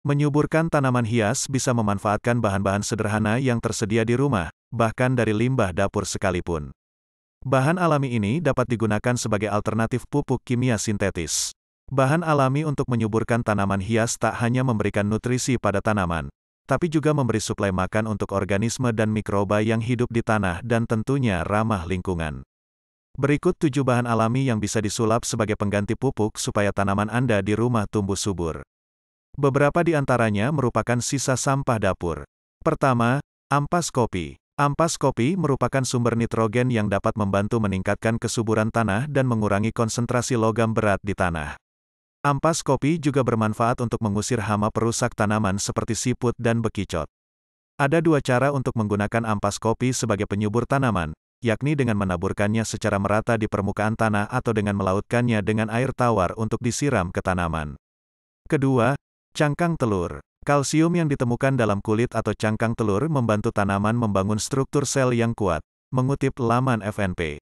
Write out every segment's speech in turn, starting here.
Menyuburkan tanaman hias bisa memanfaatkan bahan-bahan sederhana yang tersedia di rumah, bahkan dari limbah dapur sekalipun. Bahan alami ini dapat digunakan sebagai alternatif pupuk kimia sintetis. Bahan alami untuk menyuburkan tanaman hias tak hanya memberikan nutrisi pada tanaman, tapi juga memberi suplai makan untuk organisme dan mikroba yang hidup di tanah dan tentunya ramah lingkungan. Berikut 7 bahan alami yang bisa disulap sebagai pengganti pupuk supaya tanaman Anda di rumah tumbuh subur. Beberapa di antaranya merupakan sisa sampah dapur. Pertama, ampas kopi. Ampas kopi merupakan sumber nitrogen yang dapat membantu meningkatkan kesuburan tanah dan mengurangi konsentrasi logam berat di tanah. Ampas kopi juga bermanfaat untuk mengusir hama perusak tanaman seperti siput dan bekicot. Ada 2 cara untuk menggunakan ampas kopi sebagai penyubur tanaman, yakni dengan menaburkannya secara merata di permukaan tanah atau dengan melautkannya dengan air tawar untuk disiram ke tanaman. Kedua, cangkang telur. Kalsium yang ditemukan dalam kulit atau cangkang telur membantu tanaman membangun struktur sel yang kuat, mengutip laman FNP.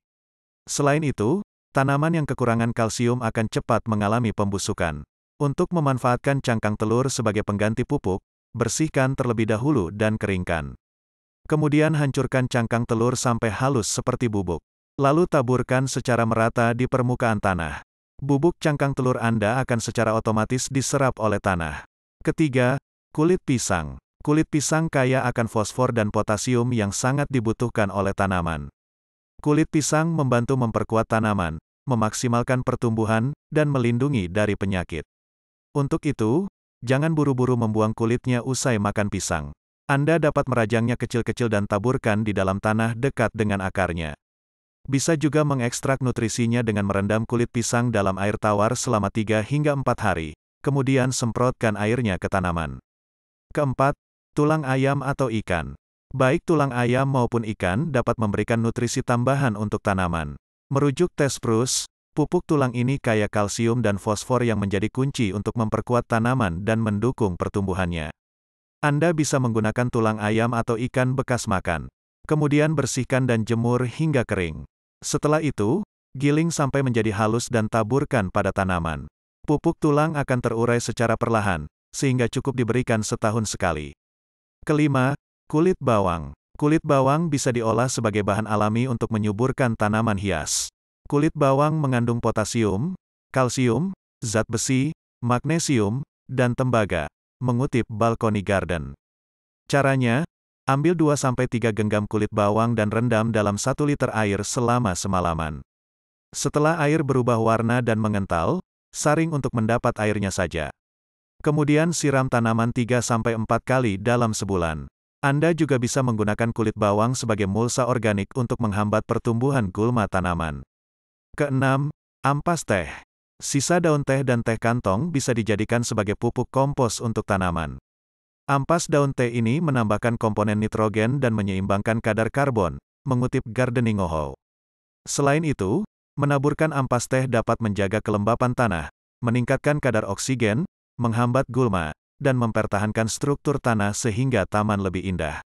Selain itu, tanaman yang kekurangan kalsium akan cepat mengalami pembusukan. Untuk memanfaatkan cangkang telur sebagai pengganti pupuk, bersihkan terlebih dahulu dan keringkan. Kemudian hancurkan cangkang telur sampai halus seperti bubuk. Lalu taburkan secara merata di permukaan tanah. Bubuk cangkang telur Anda akan secara otomatis diserap oleh tanah. Ketiga, kulit pisang. Kulit pisang kaya akan fosfor dan potasium yang sangat dibutuhkan oleh tanaman. Kulit pisang membantu memperkuat tanaman, memaksimalkan pertumbuhan, dan melindungi dari penyakit. Untuk itu, jangan buru-buru membuang kulitnya usai makan pisang. Anda dapat merajangnya kecil-kecil dan taburkan di dalam tanah dekat dengan akarnya. Bisa juga mengekstrak nutrisinya dengan merendam kulit pisang dalam air tawar selama 3 hingga 4 hari, kemudian semprotkan airnya ke tanaman. Keempat, tulang ayam atau ikan. Baik tulang ayam maupun ikan dapat memberikan nutrisi tambahan untuk tanaman. Merujuk tes Spruce, pupuk tulang ini kaya kalsium dan fosfor yang menjadi kunci untuk memperkuat tanaman dan mendukung pertumbuhannya. Anda bisa menggunakan tulang ayam atau ikan bekas makan. Kemudian bersihkan dan jemur hingga kering. Setelah itu, giling sampai menjadi halus dan taburkan pada tanaman. Pupuk tulang akan terurai secara perlahan, sehingga cukup diberikan setahun sekali. Kelima, kulit bawang. Kulit bawang bisa diolah sebagai bahan alami untuk menyuburkan tanaman hias. Kulit bawang mengandung potasium, kalsium, zat besi, magnesium, dan tembaga, mengutip Balcony Garden. Caranya, ambil 2-3 genggam kulit bawang dan rendam dalam 1 liter air selama semalaman. Setelah air berubah warna dan mengental, saring untuk mendapat airnya saja. Kemudian siram tanaman 3-4 kali dalam sebulan. Anda juga bisa menggunakan kulit bawang sebagai mulsa organik untuk menghambat pertumbuhan gulma tanaman. Keenam, ampas teh. Sisa daun teh dan teh kantong bisa dijadikan sebagai pupuk kompos untuk tanaman. Ampas daun teh ini menambahkan komponen nitrogen dan menyeimbangkan kadar karbon, mengutip Gardening Know-how. Selain itu, menaburkan ampas teh dapat menjaga kelembapan tanah, meningkatkan kadar oksigen, menghambat gulma, dan mempertahankan struktur tanah sehingga taman lebih indah.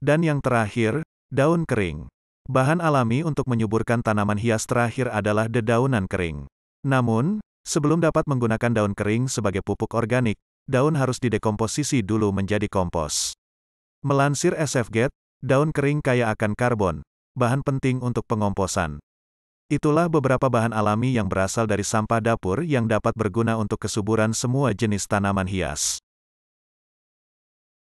Dan yang terakhir, daun kering. Bahan alami untuk menyuburkan tanaman hias terakhir adalah dedaunan kering. Namun, sebelum dapat menggunakan daun kering sebagai pupuk organik, daun harus didekomposisi dulu menjadi kompos. Melansir SFGAT, daun kering kaya akan karbon, bahan penting untuk pengomposan. Itulah beberapa bahan alami yang berasal dari sampah dapur yang dapat berguna untuk kesuburan semua jenis tanaman hias.